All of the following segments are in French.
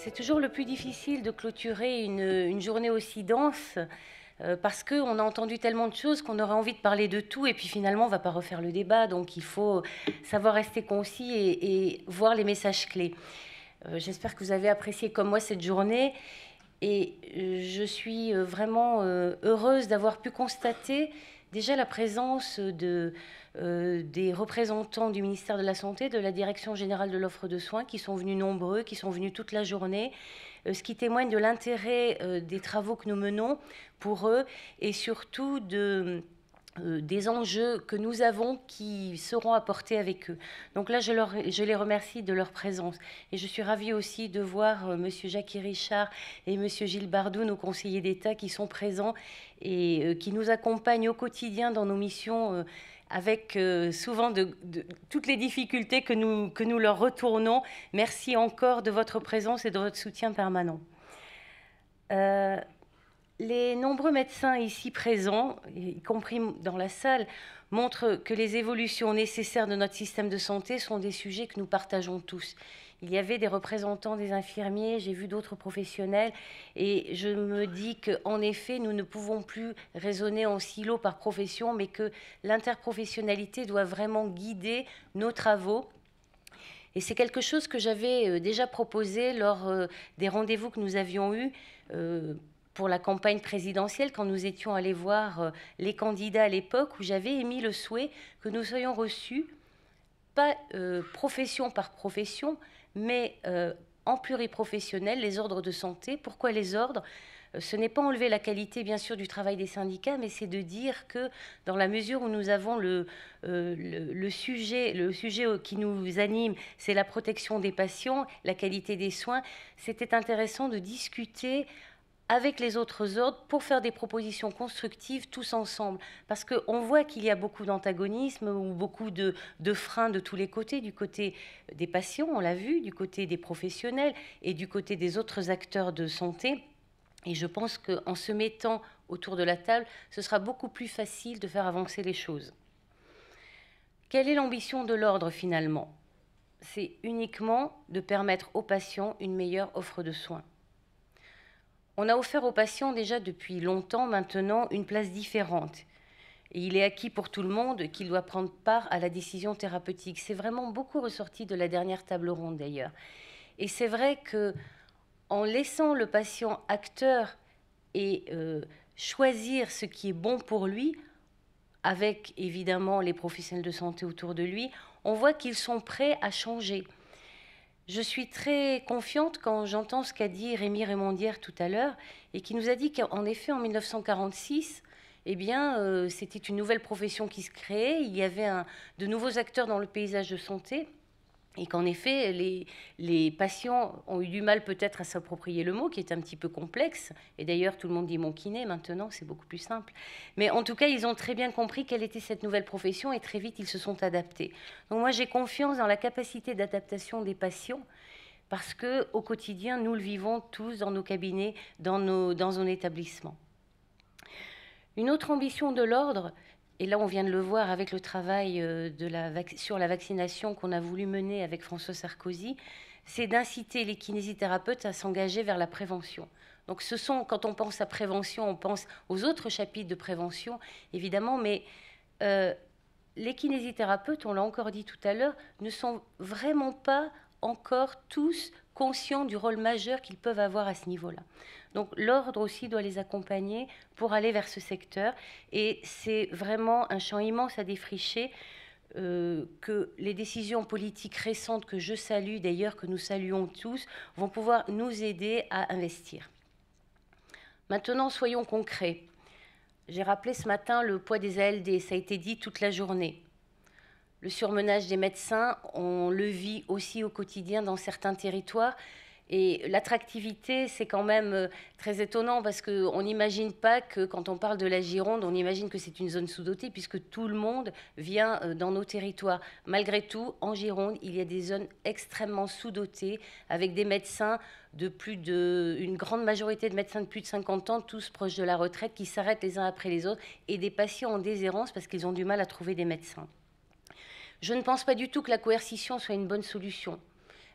C'est toujours le plus difficile de clôturer une journée aussi dense parce qu'on a entendu tellement de choses qu'on aurait envie de parler de tout et puis finalement on ne va pas refaire le débat. Donc il faut savoir rester concis et voir les messages clés. J'espère que vous avez apprécié comme moi cette journée et je suis vraiment heureuse d'avoir pu constater déjà la présence des représentants du ministère de la Santé, de la Direction générale de l'offre de soins, qui sont venus nombreux, qui sont venus toute la journée, ce qui témoigne de l'intérêt des travaux que nous menons pour eux et surtout des enjeux que nous avons qui seront apportés avec eux. Donc là, je les remercie de leur présence. Et je suis ravie aussi de voir Monsieur Jacques Richard et Monsieur Gilles Bardou, nos conseillers d'État, qui sont présents et qui nous accompagnent au quotidien dans nos missions avec souvent toutes les difficultés que nous leur retournons. Merci encore de votre présence et de votre soutien permanent. Les nombreux médecins ici présents, y compris dans la salle, montrent que les évolutions nécessaires de notre système de santé sont des sujets que nous partageons tous. Il y avait des représentants des infirmiers, j'ai vu d'autres professionnels, et je me dis qu'en effet, nous ne pouvons plus raisonner en silo par profession, mais que l'interprofessionnalité doit vraiment guider nos travaux. Et c'est quelque chose que j'avais déjà proposé lors des rendez-vous que nous avions eus pour la campagne présidentielle, quand nous étions allés voir les candidats à l'époque, où j'avais émis le souhait que nous soyons reçus, pas profession par profession, mais en pluriprofessionnel, les ordres de santé. Pourquoi les ordres ? Ce n'est pas enlever la qualité, bien sûr, du travail des syndicats, mais c'est de dire que dans la mesure où nous avons le sujet qui nous anime, c'est la protection des patients, la qualité des soins, c'était intéressant de discuter avec les autres ordres pour faire des propositions constructives tous ensemble. Parce qu'on voit qu'il y a beaucoup d'antagonisme ou beaucoup de freins de tous les côtés, du côté des patients, on l'a vu, du côté des professionnels et du côté des autres acteurs de santé. Et je pense qu'en se mettant autour de la table, ce sera beaucoup plus facile de faire avancer les choses. Quelle est l'ambition de l'ordre finalement ? C'est uniquement de permettre aux patients une meilleure offre de soins. On a offert aux patients déjà depuis longtemps maintenant une place différente. Et il est acquis pour tout le monde qu'il doit prendre part à la décision thérapeutique. C'est vraiment beaucoup ressorti de la dernière table ronde d'ailleurs. Et c'est vrai qu'en laissant le patient acteur et choisir ce qui est bon pour lui, avec évidemment les professionnels de santé autour de lui, on voit qu'ils sont prêts à changer. Je suis très confiante quand j'entends ce qu'a dit Rémi Rémondière tout à l'heure et qui nous a dit qu'en effet, en 1946, eh bien, c'était une nouvelle profession qui se créait, il y avait de nouveaux acteurs dans le paysage de santé et qu'en effet, les patients ont eu du mal peut-être à s'approprier le mot, qui est un petit peu complexe. Et d'ailleurs, tout le monde dit mon kiné maintenant, c'est beaucoup plus simple. Mais en tout cas, ils ont très bien compris quelle était cette nouvelle profession et très vite, ils se sont adaptés. Donc moi, j'ai confiance dans la capacité d'adaptation des patients parce qu'au quotidien, nous le vivons tous dans nos cabinets, dans nos établissements. Une autre ambition de l'ordre, et là, on vient de le voir avec le travail sur la vaccination qu'on a voulu mener avec François Sarkozy, c'est d'inciter les kinésithérapeutes à s'engager vers la prévention. Donc, quand on pense à prévention, on pense aux autres chapitres de prévention, évidemment, mais les kinésithérapeutes, on l'a encore dit tout à l'heure, ne sont vraiment pas encore tous conscients du rôle majeur qu'ils peuvent avoir à ce niveau-là. Donc l'ordre aussi doit les accompagner pour aller vers ce secteur. Et c'est vraiment un champ immense à défricher que les décisions politiques récentes que je salue, d'ailleurs que nous saluons tous, vont pouvoir nous aider à investir. Maintenant, soyons concrets. J'ai rappelé ce matin le poids des ALD, ça a été dit toute la journée. Le surmenage des médecins, on le vit aussi au quotidien dans certains territoires. Et l'attractivité, c'est quand même très étonnant parce qu'on n'imagine pas que quand on parle de la Gironde, on imagine que c'est une zone sous-dotée puisque tout le monde vient dans nos territoires. Malgré tout, en Gironde, il y a des zones extrêmement sous-dotées avec des médecins une grande majorité de médecins de plus de 50 ans, tous proches de la retraite, qui s'arrêtent les uns après les autres et des patients en déshérence parce qu'ils ont du mal à trouver des médecins. Je ne pense pas du tout que la coercition soit une bonne solution.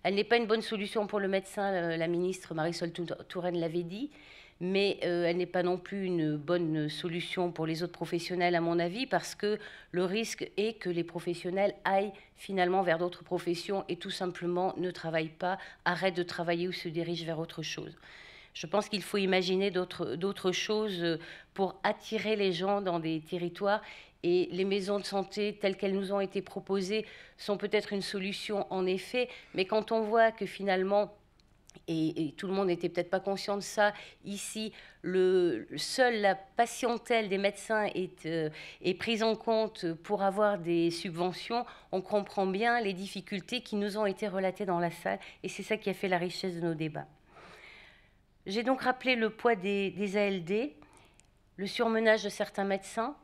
Elle n'est pas une bonne solution pour le médecin, la ministre Marisol Touraine l'avait dit, mais elle n'est pas non plus une bonne solution pour les autres professionnels, à mon avis, parce que le risque est que les professionnels aillent finalement vers d'autres professions et tout simplement ne travaillent pas, arrêtent de travailler ou se dirigent vers autre chose. Je pense qu'il faut imaginer d'autres choses pour attirer les gens dans des territoires. Et les maisons de santé, telles qu'elles nous ont été proposées, sont peut-être une solution en effet. Mais quand on voit que finalement, et tout le monde n'était peut-être pas conscient de ça, ici, seule la patientèle des médecins est prise en compte pour avoir des subventions, on comprend bien les difficultés qui nous ont été relatées dans la salle. Et c'est ça qui a fait la richesse de nos débats. J'ai donc rappelé le poids des ALD, le surmenage de certains médecins,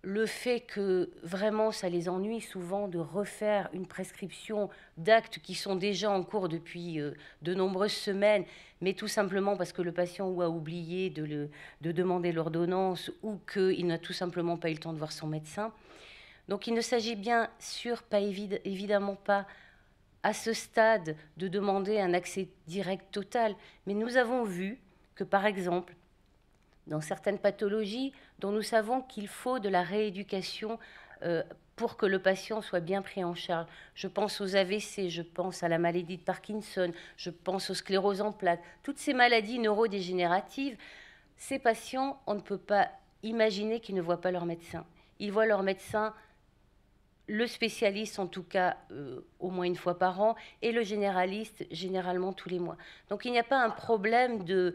le fait que vraiment ça les ennuie souvent de refaire une prescription d'actes qui sont déjà en cours depuis de nombreuses semaines, mais tout simplement parce que le patient ou a oublié de demander l'ordonnance ou qu'il n'a tout simplement pas eu le temps de voir son médecin. Donc il ne s'agit bien sûr pas évidemment pas à ce stade de demander un accès direct total, mais nous avons vu que, par exemple, dans certaines pathologies dont nous savons qu'il faut de la rééducation pour que le patient soit bien pris en charge. Je pense aux AVC, je pense à la maladie de Parkinson, je pense aux scléroses en plaques, toutes ces maladies neurodégénératives. Ces patients, on ne peut pas imaginer qu'ils ne voient pas leur médecin. Ils voient leur médecin, le spécialiste en tout cas au moins une fois par an, et le généraliste généralement tous les mois. Donc il n'y a pas un problème de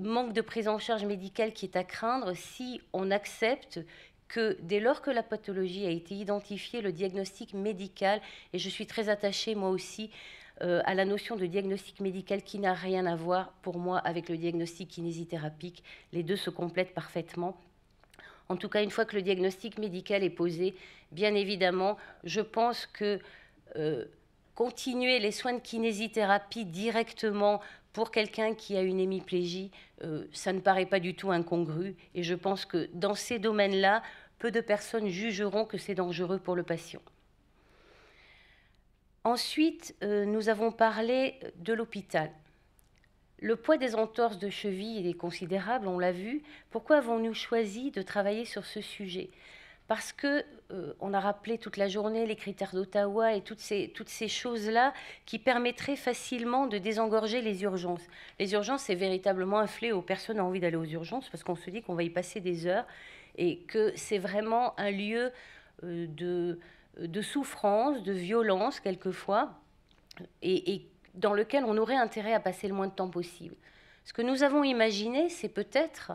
manque de prise en charge médicale qui est à craindre si on accepte que dès lors que la pathologie a été identifiée, le diagnostic médical, et je suis très attachée moi aussi à la notion de diagnostic médical qui n'a rien à voir pour moi avec le diagnostic kinésithérapique, les deux se complètent parfaitement. En tout cas, une fois que le diagnostic médical est posé, bien évidemment, je pense que continuer les soins de kinésithérapie directement pour quelqu'un qui a une hémiplégie, ça ne paraît pas du tout incongru. Et je pense que dans ces domaines-là, peu de personnes jugeront que c'est dangereux pour le patient. Ensuite, nous avons parlé de l'hôpital. Le poids des entorses de cheville est considérable, on l'a vu. Pourquoi avons-nous choisi de travailler sur ce sujet? Parce que on a rappelé toute la journée les critères d'Ottawa et toutes ces choses-là qui permettraient facilement de désengorger les urgences. Les urgences, c'est véritablement un fléau. Personne n'a envie d'aller aux urgences parce qu'on se dit qu'on va y passer des heures et que c'est vraiment un lieu de souffrance, de violence quelquefois, et dans lequel on aurait intérêt à passer le moins de temps possible. Ce que nous avons imaginé, c'est peut-être,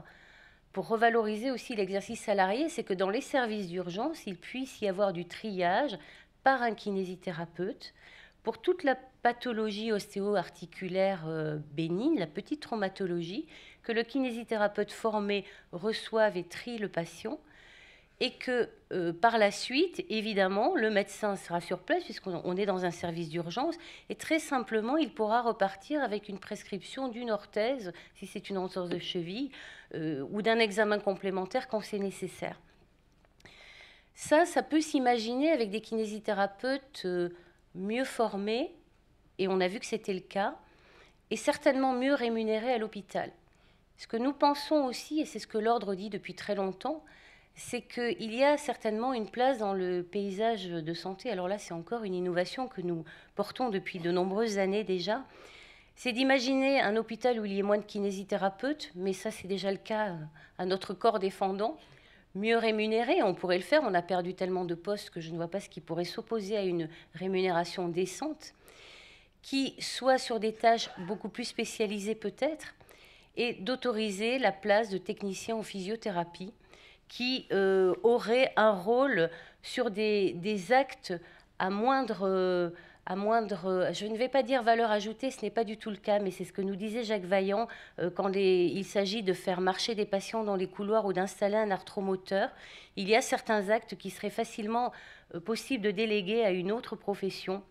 pour revaloriser aussi l'exercice salarié, c'est que dans les services d'urgence, il puisse y avoir du triage par un kinésithérapeute pour toute la pathologie ostéo-articulaire bénigne, la petite traumatologie, que le kinésithérapeute formé reçoive et trie le patient, et que par la suite, évidemment, le médecin sera sur place puisqu'on est dans un service d'urgence et très simplement, il pourra repartir avec une prescription d'une orthèse, si c'est une entorse de cheville, ou d'un examen complémentaire quand c'est nécessaire. Ça peut s'imaginer avec des kinésithérapeutes mieux formés, et on a vu que c'était le cas, et certainement mieux rémunérés à l'hôpital. Ce que nous pensons aussi, et c'est ce que l'Ordre dit depuis très longtemps, c'est qu'il y a certainement une place dans le paysage de santé. Alors là, c'est encore une innovation que nous portons depuis de nombreuses années déjà. C'est d'imaginer un hôpital où il y ait moins de kinésithérapeutes, mais ça, c'est déjà le cas à notre corps défendant. Mieux rémunérés, on pourrait le faire. On a perdu tellement de postes que je ne vois pas ce qui pourrait s'opposer à une rémunération décente, qui soit sur des tâches beaucoup plus spécialisées peut-être, et d'autoriser la place de techniciens en physiothérapie, qui aurait un rôle sur des actes à moindre, je ne vais pas dire valeur ajoutée, ce n'est pas du tout le cas, mais c'est ce que nous disait Jacques Vaillant quand il s'agit de faire marcher des patients dans les couloirs ou d'installer un arthromoteur. Il y a certains actes qui seraient facilement possibles de déléguer à une autre profession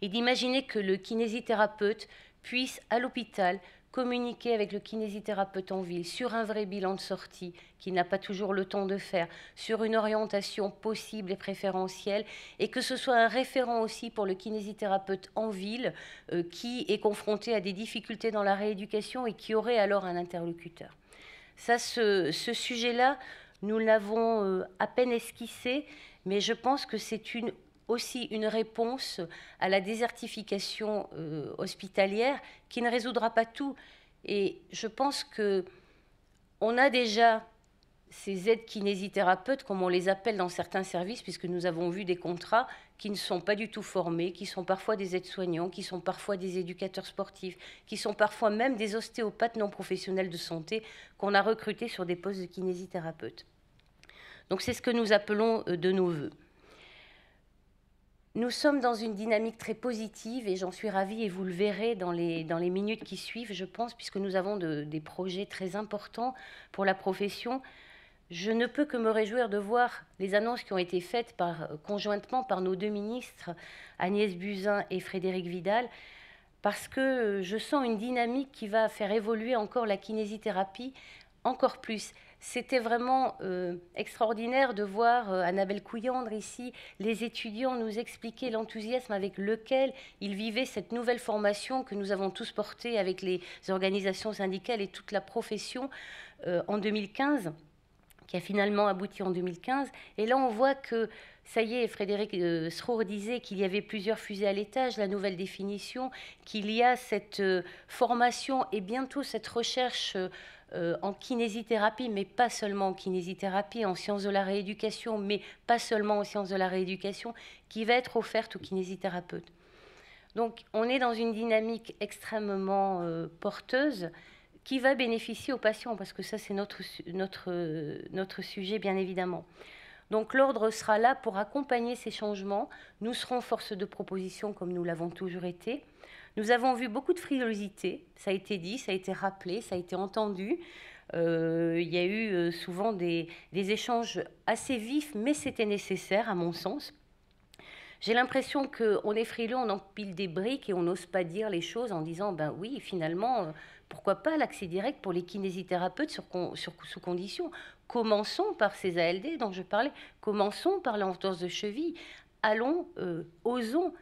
et d'imaginer que le kinésithérapeute puisse, à l'hôpital, communiquer avec le kinésithérapeute en ville sur un vrai bilan de sortie qu'il n'a pas toujours le temps de faire, sur une orientation possible et préférentielle, et que ce soit un référent aussi pour le kinésithérapeute en ville qui est confronté à des difficultés dans la rééducation et qui aurait alors un interlocuteur. Ça, ce sujet-là, nous l'avons à peine esquissé, mais je pense que c'est aussi une réponse à la désertification hospitalière qui ne résoudra pas tout. Et je pense qu'on a déjà ces aides kinésithérapeutes, comme on les appelle dans certains services, puisque nous avons vu des contrats qui ne sont pas du tout formés, qui sont parfois des aides-soignants, qui sont parfois des éducateurs sportifs, qui sont parfois même des ostéopathes non professionnels de santé qu'on a recrutés sur des postes de kinésithérapeutes. Donc c'est ce que nous appelons de nos voeux. Nous sommes dans une dynamique très positive et j'en suis ravie et vous le verrez dans les minutes qui suivent, je pense, puisque nous avons des projets très importants pour la profession. Je ne peux que me réjouir de voir les annonces qui ont été faites conjointement par nos deux ministres, Agnès Buzyn et Frédérique Vidal, parce que je sens une dynamique qui va faire évoluer encore la kinésithérapie encore plus. C'était vraiment extraordinaire de voir Annabelle Couillandre ici, les étudiants nous expliquer l'enthousiasme avec lequel ils vivaient cette nouvelle formation que nous avons tous portée avec les organisations syndicales et toute la profession en 2015. Qui a finalement abouti en 2015. Et là, on voit que, ça y est, Frédéric Srour disait qu'il y avait plusieurs fusées à l'étage, la nouvelle définition, qu'il y a cette formation et bientôt cette recherche en kinésithérapie, mais pas seulement en kinésithérapie, en sciences de la rééducation, mais pas seulement en sciences de la rééducation, qui va être offerte aux kinésithérapeutes. Donc, on est dans une dynamique extrêmement porteuse, qui va bénéficier aux patients, parce que ça, c'est notre sujet, bien évidemment. Donc, l'ordre sera là pour accompagner ces changements. Nous serons force de proposition, comme nous l'avons toujours été. Nous avons vu beaucoup de frilosité, ça a été dit, ça a été rappelé, ça a été entendu. Il y a eu souvent des échanges assez vifs, mais c'était nécessaire, à mon sens. J'ai l'impression qu'on est frileux, on empile des briques et on n'ose pas dire les choses en disant, ben oui, finalement, pourquoi pas l'accès direct pour les kinésithérapeutes sous condition. Commençons par ces ALD dont je parlais, commençons par l'entorse de cheville, allons, osons.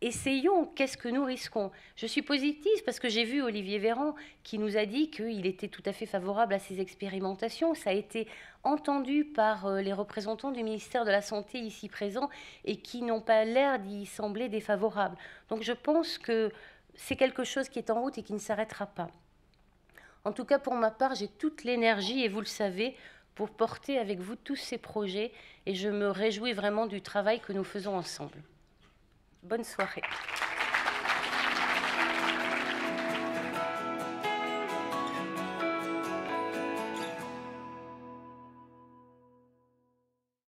Essayons, qu'est-ce que nous risquons? Je suis positive parce que j'ai vu Olivier Véran qui nous a dit qu'il était tout à fait favorable à ces expérimentations. Ça a été entendu par les représentants du ministère de la Santé ici présents et qui n'ont pas l'air d'y sembler défavorables. Donc je pense que c'est quelque chose qui est en route et qui ne s'arrêtera pas. En tout cas, pour ma part, j'ai toute l'énergie, et vous le savez, pour porter avec vous tous ces projets et je me réjouis vraiment du travail que nous faisons ensemble. Bonne soirée.